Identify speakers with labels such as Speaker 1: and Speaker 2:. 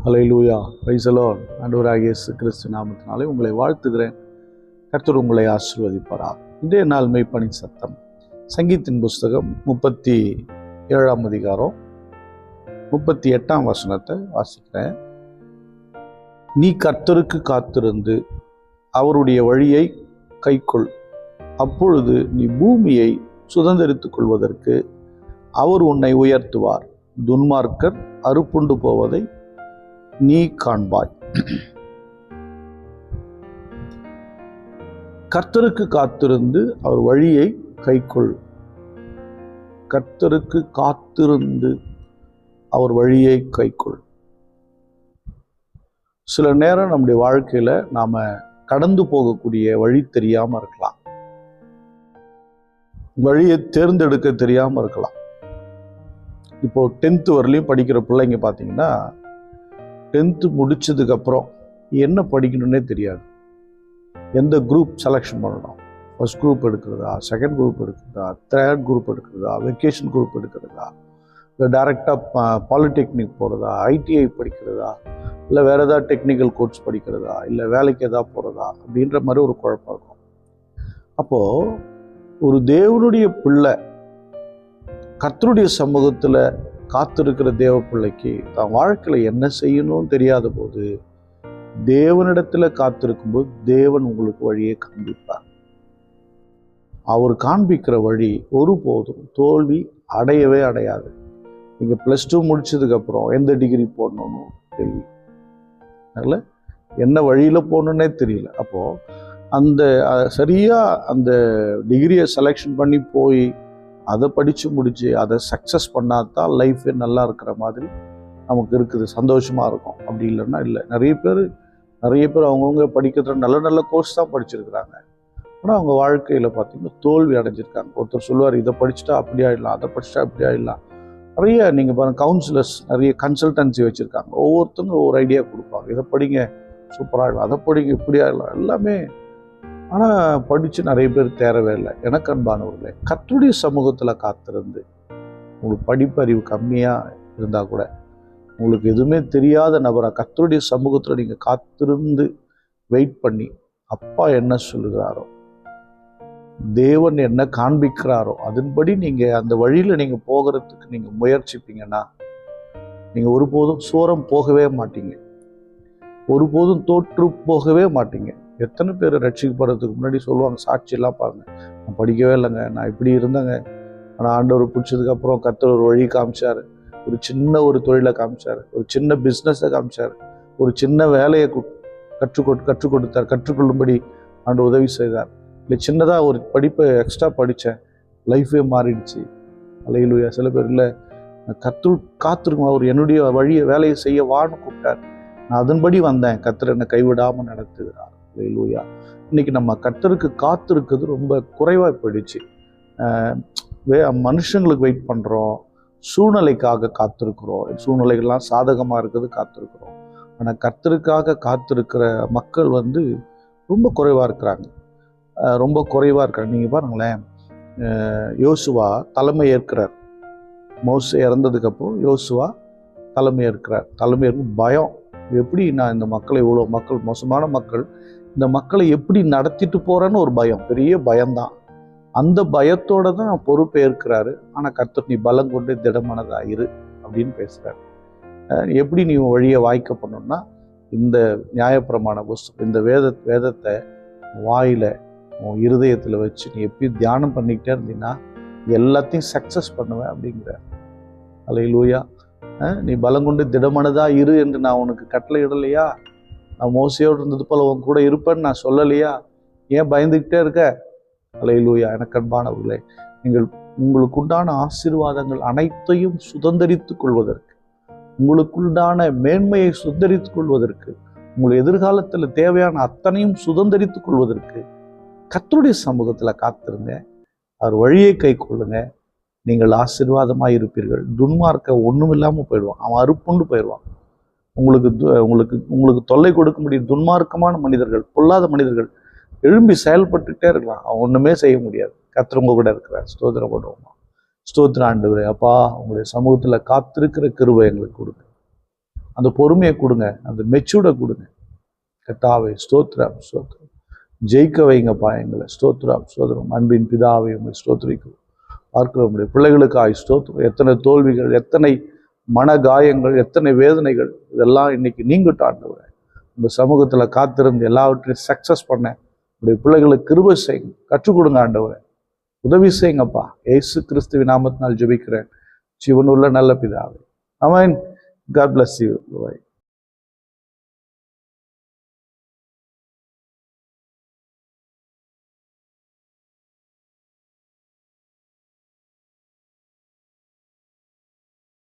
Speaker 1: Hallelujah, praise the Lord. ஆண்டவராகிய இயேசு கிறிஸ்து நாமத்தினாலே உங்களை வாழ்த்துகிறேன். கர்த்தர் உங்களை ஆசீர்வதிப்பாராக. இன்றைய நாள் மெய்ப்பணி சத்தம். சங்கீதத்தின் புஸ்தகம் 37ஆம் அதிகாரம் 38ஆம் வசனத்தை வாசிக்கிறேன். நீ கர்த்தருக்கு காத்திருந்து அவருடைய வழியை கைக்கொள், அப்பொழுது நீ பூமியை சுதந்தரித்துக் கொள்வதற்கு அவர் உன்னை உயர்த்துவார். துன்மார்க்கர் அறுப்புண்டு போவதை நீ காண்பாய். கர்த்தருக்கு காத்திருந்து அவர் வழியை கைக்கொள். கர்த்தருக்கு காத்திருந்து அவர் வழியை கைக்கொள். சில நேரம் நம்முடைய வாழ்க்கையில நாம கடந்து போகக்கூடிய வழி தெரியாம இருக்கலாம், வழியை தேர்ந்தெடுக்க தெரியாம இருக்கலாம். இப்போ 10th வரலையும் படிக்கிற பிள்ளைங்க பார்த்தீங்கன்னா 10th முடிச்சதுக்கு அப்புறம் என்ன படிக்கணும்னே தெரியாது. எந்த குரூப் செலெக்ஷன் பண்ணணும், ஃபர்ஸ்ட் குரூப் எடுக்கிறதா, செகண்ட் குரூப் எடுக்கிறதா, தேர்ட் குரூப் எடுக்கிறதா, வெக்கேஷன் குரூப் எடுக்கிறதா, இல்லை டைரெக்டாக பாலிடெக்னிக் போகிறதா, ஐடிஐ படிக்கிறதா, இல்லை வேறு ஏதாவது டெக்னிக்கல் கோர்ஸ் படிக்கிறதா, இல்லை வேலைக்கு எதாவது போகிறதா அப்படின்ற மாதிரி ஒரு குழப்பம் இருக்கும். அப்போது ஒரு தேவனுடைய பிள்ளை கர்த்தருடைய சமூகத்தில் காத்திருக்கிற தேவ பிள்ளைக்கு தான் வாழ்க்கையில் என்ன செய்யணும்னு தெரியாத போது தேவனிடத்தில் காத்திருக்கும்போது தேவன் உங்களுக்கு வழியை காண்பிப்பார். அவர் காண்பிக்கிற வழி ஒருபோதும் தோல்வி அடையவே அடையாது. நீங்கள் +2 முடிச்சதுக்கப்புறம் எந்த டிகிரி போடணும்னு கேள்வி, அதில் என்ன வழியில் போகணுன்னே தெரியல. அப்போது அந்த சரியாக அந்த டிகிரியை செலெக்ஷன் பண்ணி போய் அதை படித்து முடித்து அதை சக்ஸஸ் பண்ணாதான் லைஃபே நல்லா இருக்கிற மாதிரி நமக்கு இருக்குது, சந்தோஷமாக இருக்கும். அப்படி இல்லைன்னா இல்லை. நிறைய பேர் அவங்கவுங்க படிக்கிறதுல நல்ல நல்ல கோர்ஸ் தான் படிச்சிருக்கிறாங்க, ஆனால் அவங்க வாழ்க்கையில் பார்த்தீங்கன்னா தோல்வி அடைஞ்சிருக்காங்க. ஒருத்தர் சொல்லுவார், இதை படிச்சுட்டா அப்படி ஆகிடலாம், அதை படிச்சுட்டா அப்படி ஆகிடலாம். நிறைய நீங்கள் பாருங்கள், கவுன்சிலர்ஸ் நிறைய கன்சல்டன்சி வச்சுருக்காங்க. ஒவ்வொருத்தங்க ஒவ்வொரு ஐடியா கொடுப்பாங்க. இதை படிங்க சூப்பராகிடலாம், அதை படிங்க இப்படி ஆகிடலாம் எல்லாமே. ஆனால் படித்து நிறைய பேர் தேரவே இல்லை. எனக்கு அன்பானவர்களே, கர்த்தருடைய சமூகத்தில் காத்திருந்து உங்களுக்கு படிப்பறிவு கம்மியாக இருந்தால் கூட, உங்களுக்கு எதுவுமே தெரியாத நபராக கர்த்தருடைய சமூகத்தில் நீங்கள் காத்திருந்து வெயிட் பண்ணி அப்பா என்ன சொல்லுகிறாரோ, தேவன் என்ன காண்பிக்கிறாரோ அதன்படி நீங்கள் அந்த வழியில் நீங்கள் போகிறதுக்கு நீங்கள் முயற்சிப்பீங்கன்னா நீங்கள் ஒருபோதும் சோரம் போகவே மாட்டீங்க, ஒருபோதும் தோற்று போகவே மாட்டீங்க. எத்தனை பேர் ரட்சிக்கப்படுறதுக்கு முன்னாடி சொல்லுவாங்க, சாட்சியெல்லாம் பாருங்கள், நான் படிக்கவே இல்லைங்க, நான் இப்படி இருந்தேங்க, ஆனால் ஆண்டவர் பிடிச்சதுக்கப்புறம் கர்த்தர் ஒரு வழி காமிச்சார், ஒரு சின்ன ஒரு தொழிலை காமிச்சார், ஒரு சின்ன பிஸ்னஸை காமிச்சார், ஒரு சின்ன வேலையை கற்றுக் கொடுத்தார், கற்றுக்கொள்ளும்படி ஆண்டவர் உதவி செய்தார். இல்லை சின்னதாக ஒரு படிப்பை எக்ஸ்ட்ரா படித்தேன், லைஃபே மாறிடுச்சு. அல்லேலூயா. சில பேர் இல்லை, காத்திருக்கும் அவர் என்னுடைய வழியை வேலையை செய்ய வான்னு கூப்பிட்டார், நான் அதன்படி வந்தேன், கர்த்தர் என்னை கைவிடாமல் நடத்துகிறார். அல்லேலூயா. இன்னைக்கு நம்ம கர்த்தருக்கு காத்திருக்கிறது ரொம்ப குறைவாக போயிடுச்சு. மனுஷங்களுக்கு வெயிட் பண்ணுறோம், சூழ்நிலைக்காக காத்திருக்கிறோம், சூழ்நிலைகள்லாம் சாதகமாக இருக்குது காத்திருக்கிறோம். ஆனால் கர்த்தருக்காக காத்திருக்கிற மக்கள் ரொம்ப குறைவாக இருக்கிறாங்க, ரொம்ப குறைவாக இருக்காங்க. நீங்கள் பாருங்களேன், யோசுவா தலைமை ஏற்கிறார். மோசே இறந்ததுக்கப்புறம் யோசுவா தலைமை ஏற்கிறார். தலைமை ஏற்கும் பயம், எப்படி நான் இந்த மக்களை, இவ்வளோ மக்கள், மோசமான மக்கள், இந்த மக்களை எப்படி நடத்திட்டு போகிறேன்னு ஒரு பயம், பெரிய பயம்தான். அந்த பயத்தோடு தான் பொறுப்பேற்கிறாரு. ஆனால் கர்த்தர் நீ பலம் கொண்டு திடமானதா இரு அப்படின்னு பேசுகிறார். எப்படி நீ வழியை வாய்க்க பண்ணணும்னா, இந்த நியாயப்பிரமாண புஸ்தகம், இந்த வேதத்தை வாயில் உன் இருதயத்தில் வச்சு நீ எப்படி தியானம் பண்ணிக்கிட்டே இருந்தீங்கன்னா எல்லாத்தையும் சக்ஸஸ் பண்ணுவேன் அப்படிங்கிறார். அல்லேலூயா. நீ பலங்கொண்டு திடமானதா இரு என்று நான் உனக்கு கட்டளை இடலையா? நான் மோசையோடு இருந்தது போல உன் கூட இருப்பேன்னு நான் சொல்லலையா? ஏன் பயந்துக்கிட்டே இருக்க? அல்லேலூயா. எனக்கு அன்பானவர்களே, நீங்கள் உங்களுக்குண்டான ஆசீர்வாதங்கள் அனைத்தையும் சுதந்தரித்துக் கொள்வதற்கு, உங்களுக்குண்டான மேன்மையை சுதந்தரித்துக் கொள்வதற்கு, உங்கள் எதிர்காலத்தில் தேவையான அத்தனையும் சுதந்தரித்துக் கொள்வதற்கு கர்த்தருடைய சமூகத்தில் காத்திருங்க, அவர் வழியை கை கொள்ளுங்க, நீங்கள் ஆசீர்வாதமாக இருப்பீர்கள். துன்மார்க்க ஒன்றும் இல்லாமல் போயிடுவான், அவன் அறுப்புண்டு போயிடுவான். உங்களுக்கு தொல்லை கொடுக்க முடியும் துன்மார்க்கமான மனிதர்கள், பொல்லாத மனிதர்கள் எழும்பி செயல்பட்டுக்கிட்டே இருக்கலாம், அவன் ஒன்றுமே செய்ய முடியாது. கர்த்தர் உங்க கூட இருக்கிறார். ஸ்தோத்திரம் பண்ணுவோமா? ஸ்தோத்திரம் ஆண்டவரே. அப்பா, உங்களுடைய சமூகத்தில் காத்திருக்கிற கிருபை எங்களுக்கு கொடுங்க. அந்த பொறுமையை கொடுங்க, அந்த மெச்சூர்டை கொடுங்க. கர்த்தாவே ஸ்தோத்திரம் ஸ்தோத்திரம். ஜெயிக்க வைங்கப்பா எங்களை. ஸ்தோத்திரம் ஸ்தோத்திரம். அன்பின் பிதாவை உங்களை ஸ்தோத்திரிக்கும். பார்க்கிற முடியும் பிள்ளைகளுக்காய் ஸ்தோத்திரம். எத்தனை தோல்விகள், எத்தனை மன காயங்கள், எத்தனை வேதனைகள், இதெல்லாம் இன்னைக்கு நீங்கிட்டு ஆண்டவரே. உங்கள் சமூகத்தில் காத்திருந்து எல்லாவற்றையும் சக்ஸஸ் பண்ண உங்களுடைய பிள்ளைகளுக்கு கிருபை செய்யுங்க, கற்றுக் கொடுங்க ஆண்டவரே. உதவி செய்யுங்கப்பா. இயேசு கிறிஸ்துவின் நாமத்தினால் ஜெபிக்கிறேன் ஜீவனுள்ள நல்ல பிதாவே. ஆமென். God bless you. Bye.